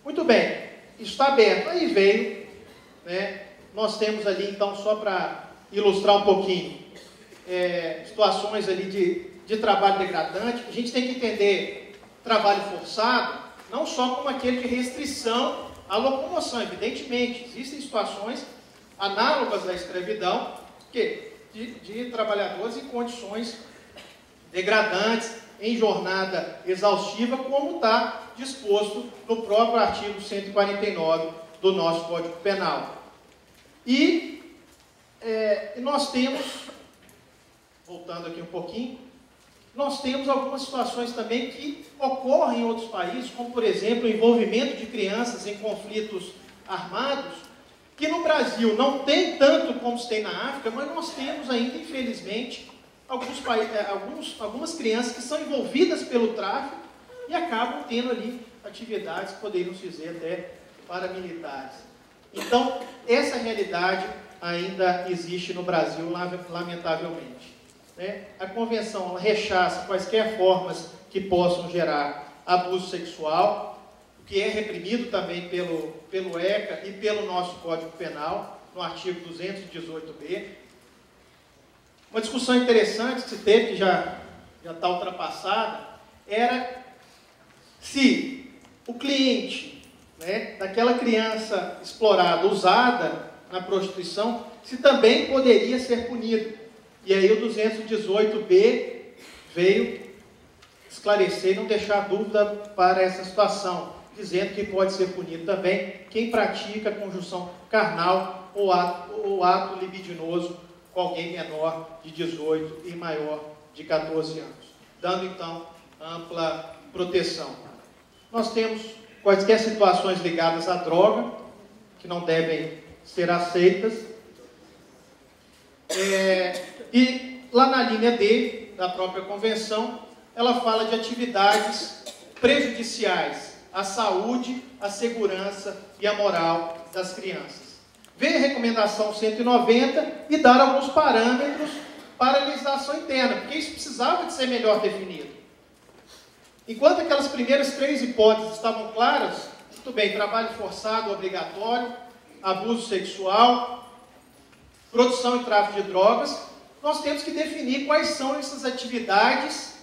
Muito bem, isso está aberto. Aí veio, né, nós temos ali, então, só para ilustrar um pouquinho, situações ali de trabalho degradante. A gente tem que entender trabalho forçado não só como aquele de restrição à locomoção. Evidentemente, existem situações análogas à escravidão, de trabalhadores em condições degradantes, em jornada exaustiva, como está disposto no próprio artigo 149 do nosso Código Penal. E nós temos, voltando aqui um pouquinho, nós temos algumas situações também que ocorrem em outros países, como, por exemplo, o envolvimento de crianças em conflitos armados, que no Brasil não tem tanto como se tem na África, mas nós temos ainda, infelizmente, algumas crianças que são envolvidas pelo tráfico e acabam tendo ali atividades que poderiam se dizer até paramilitares. Então, essa realidade ainda existe no Brasil, lamentavelmente. A Convenção rechaça quaisquer formas que possam gerar abuso sexual, o que é reprimido também pelo ECA e pelo nosso Código Penal, no artigo 218b. Uma discussão interessante que se teve, que já está ultrapassada, era se o cliente, né, daquela criança explorada, usada na prostituição, se também poderia ser punido. E aí o 218b veio esclarecer e não deixar dúvida para essa situação, dizendo que pode ser punido também quem pratica conjunção carnal ou ato libidinoso com alguém menor de 18 e maior de 14 anos, dando então ampla proteção. Nós temos quaisquer situações ligadas à droga, que não devem ser aceitas. E lá na linha D da própria Convenção, ela fala de atividades prejudiciais à saúde, à segurança e à moral das crianças. Veio a recomendação 190 e dar alguns parâmetros para a legislação interna, porque isso precisava de ser melhor definido. Enquanto aquelas primeiras 3 hipóteses estavam claras, muito bem, trabalho forçado obrigatório, abuso sexual, produção e tráfico de drogas, nós temos que definir quais são essas atividades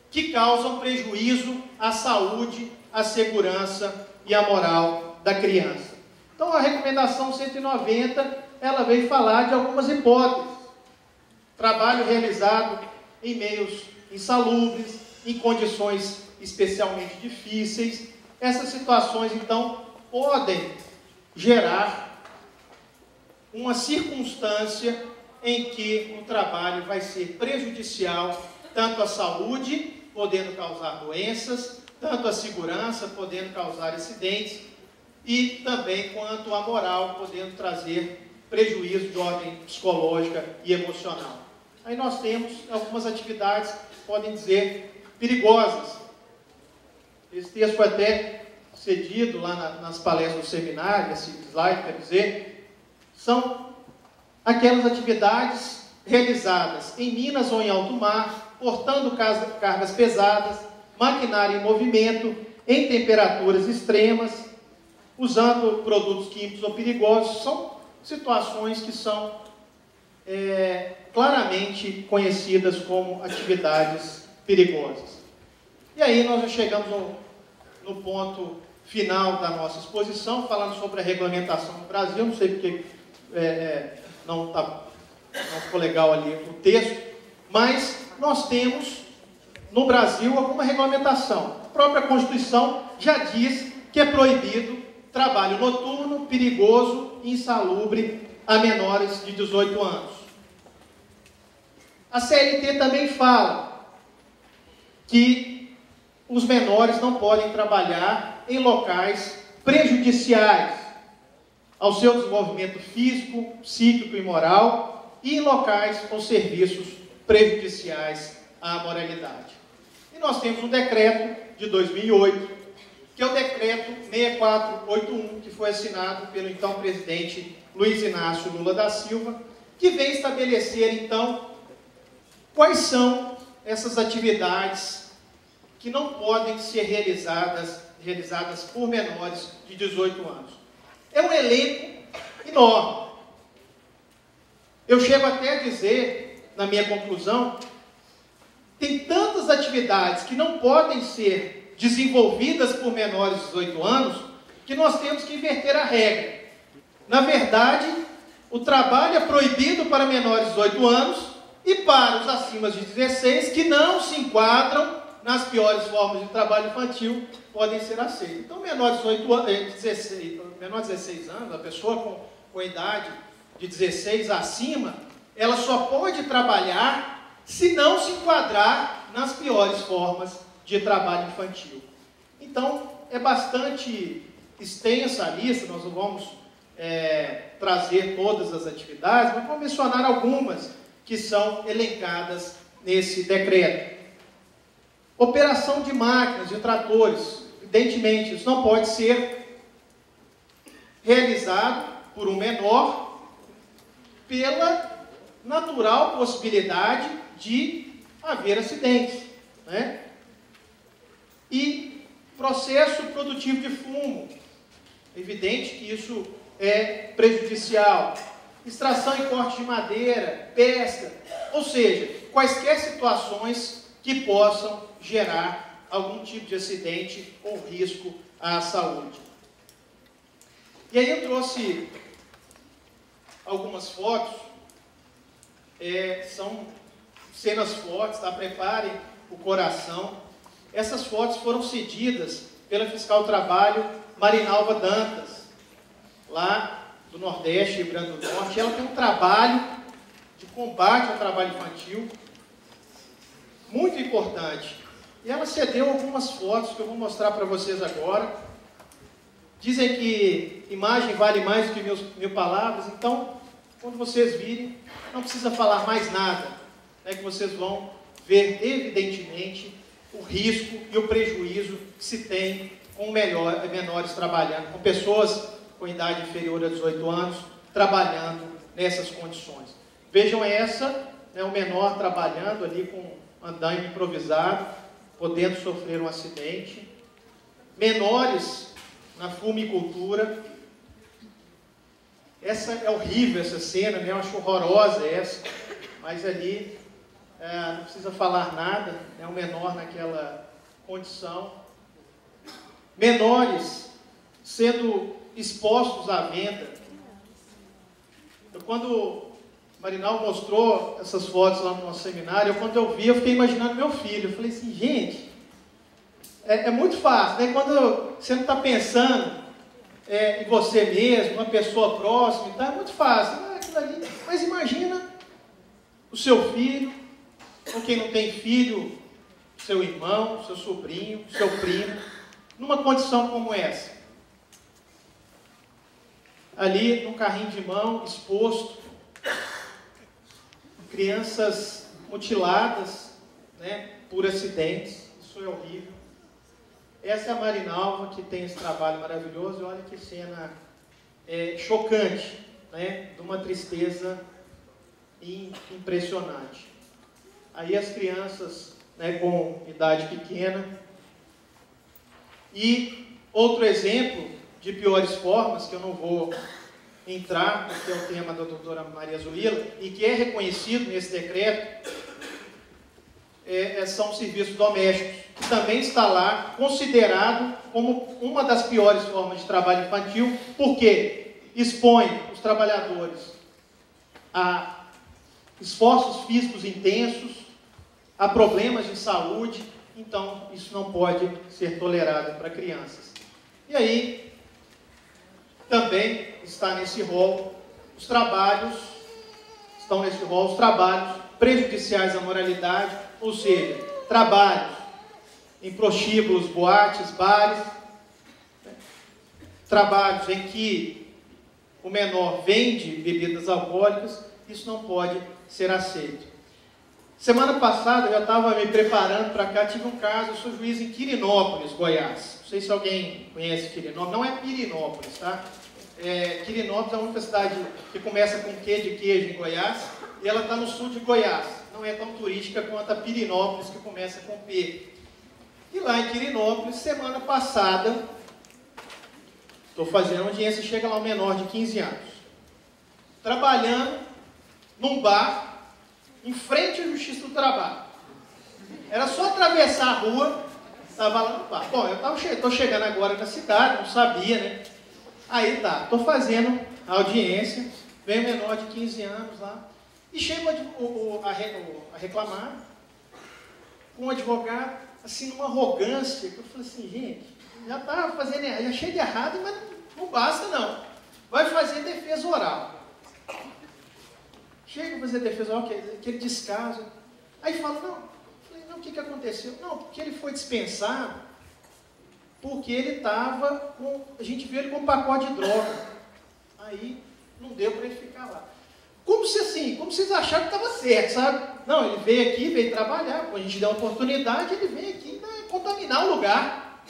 que causam prejuízo à saúde, à segurança e à moral da criança. Então, a recomendação 190, ela veio falar de algumas hipóteses. Trabalho realizado em meios insalubres, em condições especialmente difíceis. Essas situações, então, podem gerar uma circunstância em que o trabalho vai ser prejudicial tanto à saúde, podendo causar doenças, tanto à segurança, podendo causar acidentes, e também quanto à moral, podendo trazer prejuízo de ordem psicológica e emocional. Aí nós temos algumas atividades que podem dizer perigosas. Esse texto foi até cedido lá nas palestras do seminário, esse slide quer dizer, são aquelas atividades realizadas em minas ou em alto mar, portando cargas pesadas, maquinário em movimento, em temperaturas extremas, usando produtos químicos ou perigosos. São situações que são claramente conhecidas como atividades perigosas. E aí nós já chegamos no ponto final da nossa exposição, falando sobre a regulamentação no Brasil. Não sei porque não ficou legal ali o texto, mas nós temos no Brasil alguma regulamentação. A própria Constituição já diz que é proibido trabalho noturno, perigoso e insalubre a menores de 18 anos. A CLT também fala que os menores não podem trabalhar em locais prejudiciais ao seu desenvolvimento físico, psíquico e moral e em locais ou serviços prejudiciais à moralidade. E nós temos um decreto de 2008, que é o decreto 6481, que foi assinado pelo então presidente Luiz Inácio Lula da Silva, que vem estabelecer então quais são essas atividades que não podem ser realizadas realizadas por menores de 18 anos. É um elenco enorme. Eu chego até a dizer, na minha conclusão, tem tantas atividades que não podem ser desenvolvidas por menores de 18 anos, que nós temos que inverter a regra. Na verdade, o trabalho é proibido para menores de 18 anos e para os acima de 16, que não se enquadram nas piores formas de trabalho infantil, podem ser aceitos. Então, menor de 16 anos, a pessoa com idade de 16 acima, ela só pode trabalhar se não se enquadrar nas piores formas de trabalho infantil. Então, é bastante extensa a lista, nós não vamos trazer todas as atividades, mas vou mencionar algumas que são elencadas nesse decreto. Operação de máquinas, de tratores, evidentemente, isso não pode ser realizado por um menor pela natural possibilidade de haver acidentes, né? E processo produtivo de fumo, evidente que isso é prejudicial. Extração e corte de madeira, pesca, ou seja, quaisquer situações que possam gerar algum tipo de acidente ou risco à saúde. E aí eu trouxe algumas fotos, são cenas fortes, tá? Preparem o coração. Essas fotos foram cedidas pela fiscal do trabalho Marinalva Dantas, lá do Nordeste, Rio Grande do Norte. Ela tem um trabalho de combate ao trabalho infantil muito importante. E ela cedeu algumas fotos que eu vou mostrar para vocês agora. Dizem que imagem vale mais do que mil palavras, então, quando vocês virem, não precisa falar mais nada, né, que vocês vão ver evidentemente o risco e o prejuízo que se tem com menores trabalhando, com pessoas com idade inferior a 18 anos, trabalhando nessas condições. Vejam essa, né, o menor trabalhando ali com andaime improvisado, podendo sofrer um acidente. Menores na fumicultura. Essa é horrível, essa cena, né? Eu acho horrorosa essa, mas ali não precisa falar nada, é um menor naquela condição. Menores sendo expostos à venda. Quando Marinal mostrou essas fotos lá no nosso seminário, quando eu vi, eu fiquei imaginando meu filho. Eu falei assim, gente, é muito fácil, né? Quando você não está pensando em você mesmo, uma pessoa próxima, então é muito fácil. Aquilo ali. Mas imagina o seu filho, ou quem não tem filho, seu irmão, seu sobrinho, seu primo, numa condição como essa. Ali, num carrinho de mão, exposto, crianças mutiladas, né, por acidentes. Isso é horrível. Essa é a Marinalva, que tem esse trabalho maravilhoso. E olha que cena chocante, né, de uma tristeza impressionante. Aí as crianças, né, com idade pequena. E outro exemplo de piores formas, que eu não vou entrar, porque é o tema da doutora Maria Zuila, e que é reconhecido nesse decreto, são serviços domésticos, que também está lá considerado como uma das piores formas de trabalho infantil, porque expõe os trabalhadores a esforços físicos intensos, a problemas de saúde. Então isso não pode ser tolerado para crianças. E aí também está nesse rol os trabalhos, prejudiciais à moralidade, ou seja, trabalhos em prostíbulos, boates, bares, né? Trabalhos em que o menor vende bebidas alcoólicas. Isso não pode ser aceito. Semana passada eu já estava me preparando para cá, tive um caso, eu sou juiz em Quirinópolis, Goiás. Não sei se alguém conhece Quirinópolis, não é Pirinópolis, tá? Quirinópolis é a única cidade que começa com Q de queijo em Goiás, e ela está no sul de Goiás. Não é tão turística quanto a Pirinópolis, que começa com P. E lá em Quirinópolis, semana passada, estou fazendo audiência, chega lá um menor de 15 anos, trabalhando num bar, em frente à Justiça do Trabalho. Era só atravessar a rua, estava lá no bar. Bom, eu estou chegando agora na cidade, não sabia, né? Aí tá, estou fazendo a audiência, vem um menor de 15 anos lá, e chega a reclamar com um advogado, assim, numa arrogância, que eu falei assim, gente, já está fazendo, já cheio de errado, mas não basta não. Vai fazer defesa oral. Chega a fazer defesa oral, aquele descaso. Aí fala, não. Eu falei, não, o que aconteceu? Não, porque ele foi dispensado, porque ele estava com, a gente viu ele com um pacote de droga. Aí não deu para ele ficar lá. Como se assim, como se vocês acharam que estava certo, sabe? Não, ele veio aqui, veio trabalhar, quando a gente deu a oportunidade, ele veio aqui, né, contaminar o lugar.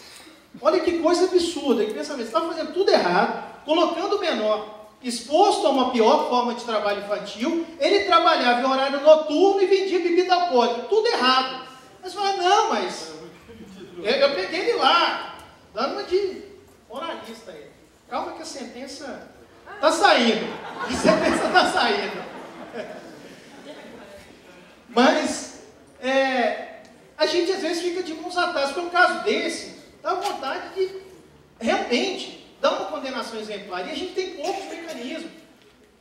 Olha que coisa absurda, que pensamento, você está fazendo tudo errado, colocando o menor exposto a uma pior forma de trabalho infantil, ele trabalhava em horário noturno e vendia bebida alcoólica, tudo errado. Mas você fala, não, mas eu peguei ele lá, dando uma de moralista aí. Calma que a sentença está saindo. A sentença está saindo. Mas a gente às vezes fica de mãos atadas. Por um caso desse, dá vontade de realmente dar uma condenação exemplar. E a gente tem poucos mecanismos.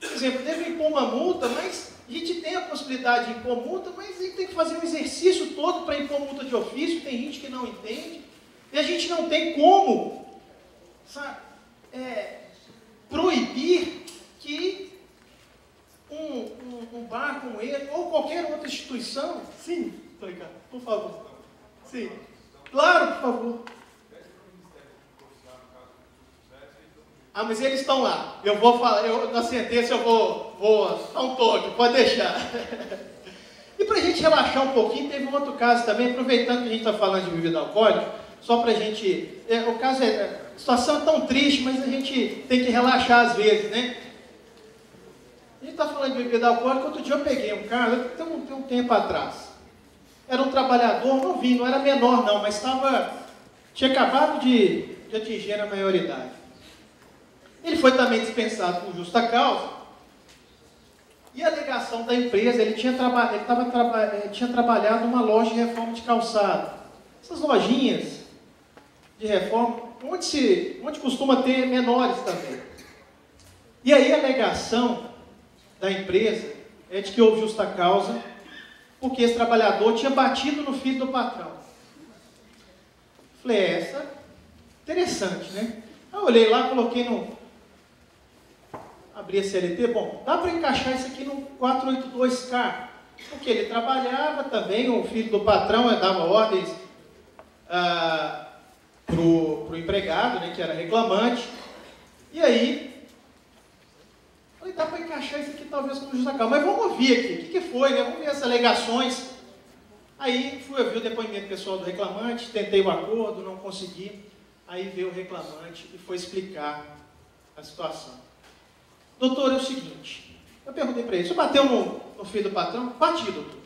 Por exemplo, deve impor uma multa, mas a gente tem a possibilidade de impor multa, mas a gente tem que fazer um exercício todo para impor multa de ofício. Tem gente que não entende. E a gente não tem como, sabe, proibir que um bar como ele, ou qualquer outra instituição... Sim, Ricardo, por favor. Sim. Claro, por favor. Ah, mas eles estão lá. Eu vou falar, na sentença eu vou dar um toque, pode deixar. E para a gente relaxar um pouquinho, teve um outro caso também, aproveitando que a gente está falando de bebida alcoólica, só para a gente... o caso a situação é tão triste, mas a gente tem que relaxar às vezes, né? A gente está falando de bebida alcoólica, outro dia eu peguei um caso, tem um tempo atrás. Era um trabalhador novinho, não era menor não, mas tinha acabado de atingir a maioridade. Ele foi também dispensado por justa causa, e a alegação da empresa, ele tinha trabalhado numa loja de reforma de calçado. Essas lojinhas de reforma, onde costuma ter menores também. E aí a alegação da empresa é de que houve justa causa, porque esse trabalhador tinha batido no filho do patrão. Falei, interessante, né? Eu olhei lá, coloquei abri a CLT, bom, dá para encaixar isso aqui no 482K, porque ele trabalhava também, o filho do patrão dava ordens para o empregado, né, que era reclamante, e aí, falei, dá para encaixar isso aqui talvez com justa causa, mas vamos ouvir aqui, o que foi, né, vamos ver as alegações. Aí fui ouvir o depoimento pessoal do reclamante, tentei o acordo, não consegui, aí veio o reclamante e foi explicar a situação. Doutor, é o seguinte, eu perguntei para ele, você bateu no filho do patrão? Bati, doutor.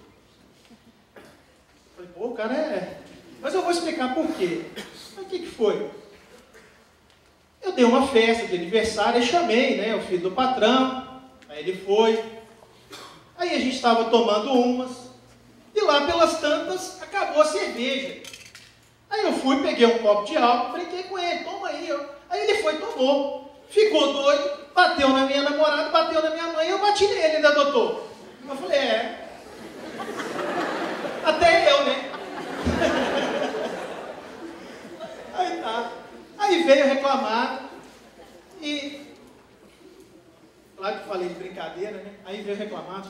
Falei, pô, o cara Mas eu vou explicar por quê. Mas o que foi? Eu dei uma festa de aniversário e chamei, né, o filho do patrão, aí ele foi. Aí a gente estava tomando umas, e lá pelas tantas acabou a cerveja. Aí eu fui, peguei um copo de álcool, brinquei com ele, toma aí. Aí ele foi, tomou. Ficou doido, bateu na minha namorada, bateu na minha mãe, eu bati nele, né, doutor? Eu falei, até eu, né? Aí tá. Aí veio reclamar, e, claro que eu falei de brincadeira, né? Aí veio reclamar,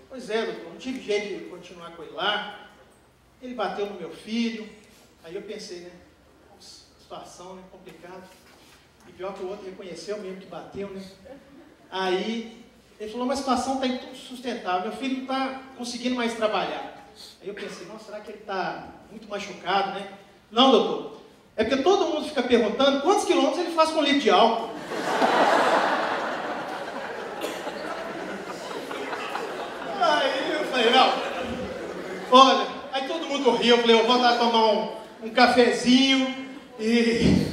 pois doutor, não tive jeito de continuar com ele lá, ele bateu no meu filho, aí eu pensei, né? Situação, né? Complicada. E pior que o outro reconheceu mesmo que bateu, né? Aí ele falou, mas a situação está insustentável, meu filho não está conseguindo mais trabalhar. Aí eu pensei, nossa, será que ele está muito machucado, né? Não, doutor, é porque todo mundo fica perguntando quantos quilômetros ele faz com um litro de álcool. Aí eu falei, não, olha, aí todo mundo riu, eu falei, eu vou lá tomar um cafezinho e...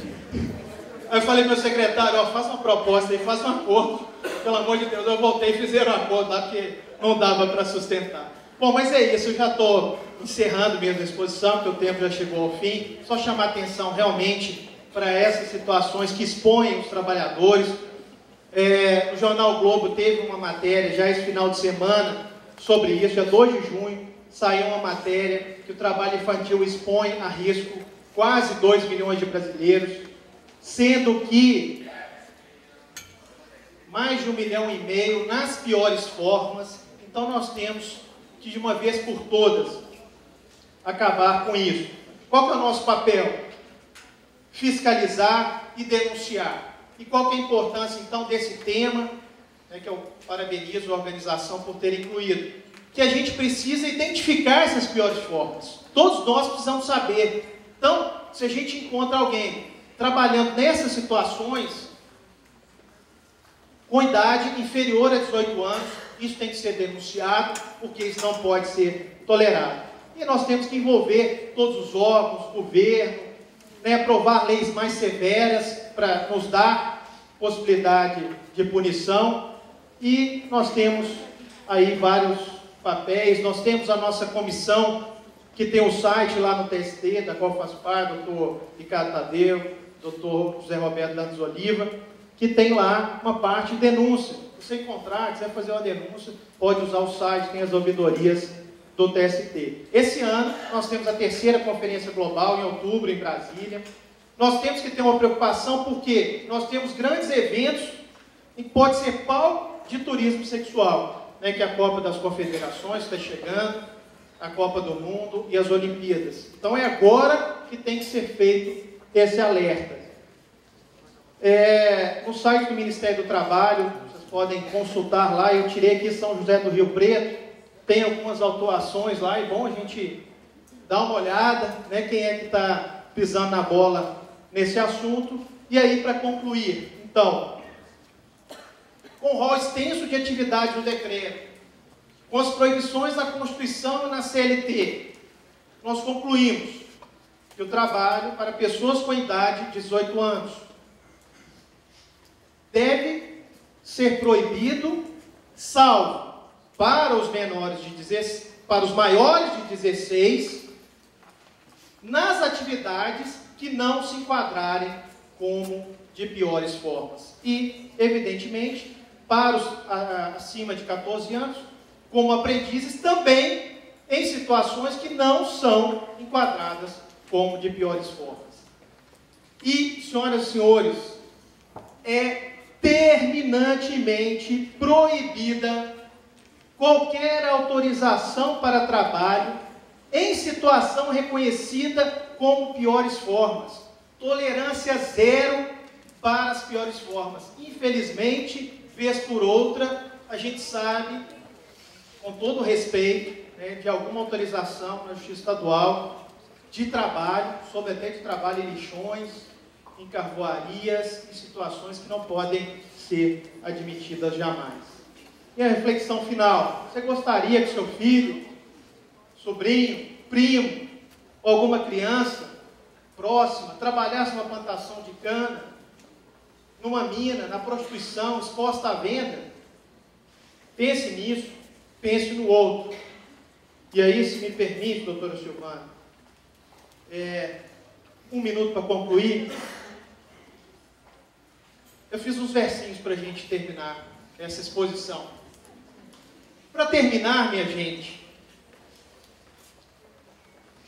Aí eu falei para o meu secretário, ó, faz uma proposta aí, faz um acordo, pelo amor de Deus. Eu voltei e fizeram um acordo lá, porque não dava para sustentar. Bom, mas é isso, eu já estou encerrando mesmo a exposição, porque o tempo já chegou ao fim. Só chamar atenção realmente para essas situações que expõem os trabalhadores. O Jornal o Globo teve uma matéria já esse final de semana sobre isso, dia 2 de junho, saiu uma matéria que o trabalho infantil expõe a risco quase 2 milhões de brasileiros, sendo que mais de 1,5 milhão nas piores formas. Então nós temos que, de uma vez por todas, acabar com isso. Qual que é o nosso papel? Fiscalizar e denunciar. E qual que é a importância, então, desse tema, que eu parabenizo a organização por ter incluído? Que a gente precisa identificar essas piores formas. Todos nós precisamos saber. Então, se a gente encontra alguém trabalhando nessas situações, com idade inferior a 18 anos, isso tem que ser denunciado, porque isso não pode ser tolerado. E nós temos que envolver todos os órgãos, governo, aprovar leis mais severas para nos dar possibilidade de punição. E nós temos aí vários papéis, nós temos a nossa comissão, que tem o site lá no TST, da qual faz parte o doutor Ricardo Tadeu, doutor José Roberto Dantas Oliva, que tem lá uma parte de denúncia. Se você encontrar, quiser fazer uma denúncia, pode usar o site, tem as ouvidorias do TST. Esse ano, nós temos a 3ª Conferência Global, em outubro, em Brasília. Nós temos que ter uma preocupação, porque nós temos grandes eventos, e pode ser palco de turismo sexual, que é a Copa das Confederações está chegando, a Copa do Mundo e as Olimpíadas. Então é agora que tem que ser feito esse alerta. No site do Ministério do Trabalho, vocês podem consultar lá, eu tirei aqui São José do Rio Preto, tem algumas autuações lá, é bom a gente dar uma olhada, quem é que está pisando na bola nesse assunto. E aí, para concluir, então, com o rol extenso de atividades do decreto, com as proibições na Constituição e na CLT, nós concluímos que o trabalho para pessoas com idade de 18 anos deve ser proibido, salvo para os menores de 16, para os maiores de 16, nas atividades que não se enquadrarem como de piores formas. E, evidentemente, para os acima de 14 anos, como aprendizes, também em situações que não são enquadradas como de piores formas. E, senhoras e senhores, é terminantemente proibida qualquer autorização para trabalho em situação reconhecida como piores formas. Tolerância zero para as piores formas. Infelizmente, vez por outra, a gente sabe, com todo respeito, de alguma autorização na Justiça Estadual de trabalho, sob até de trabalho em lixões, em carvoarias, em situações que não podem ser admitidas jamais. E a reflexão final: você gostaria que seu filho, sobrinho, primo, ou alguma criança próxima trabalhasse numa plantação de cana, numa mina, na prostituição, exposta à venda? Pense nisso, pense no outro. E aí, se me permite, doutora Silvana, 1 minuto para concluir. Eu fiz uns versinhos para a gente terminar essa exposição. Para terminar, minha gente,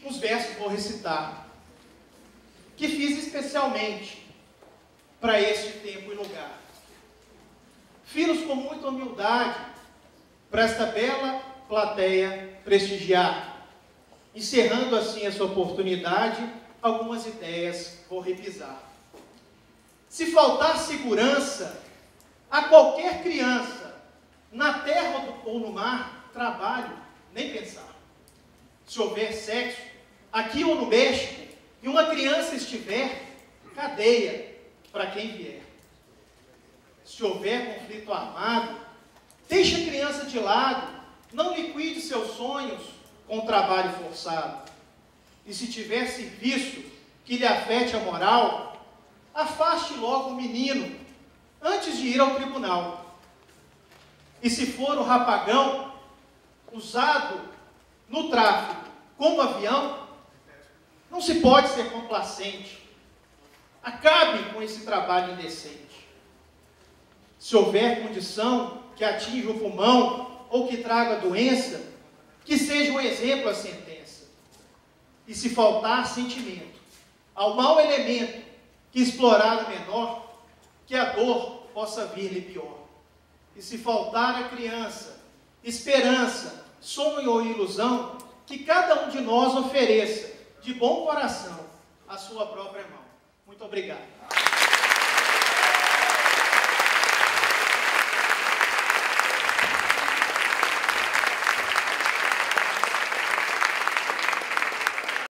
uns versos vou recitar, que fiz especialmente para este tempo e lugar. Fiz com muita humildade para esta bela plateia prestigiar. Encerrando assim essa oportunidade, algumas ideias vou revisar. Se faltar segurança a qualquer criança, na terra ou no mar, trabalho, nem pensar. Se houver sexo, aqui ou no México, e uma criança estiver, cadeia para quem vier. Se houver conflito armado, deixe a criança de lado, não liquide seus sonhos com trabalho forçado. e se tiver serviço que lhe afete a moral, afaste logo o menino antes de ir ao tribunal. E se for o rapagão usado no tráfico como avião, não se pode ser complacente. Acabe com esse trabalho indecente. Se houver condição que atinja o pulmão ou que traga doença, que seja um exemplo a sentença. E se faltar sentimento ao mau elemento que explorar o menor, que a dor possa vir-lhe pior. E se faltar à criança esperança, sonho ou ilusão, que cada um de nós ofereça de bom coração a sua própria mão. Muito obrigado.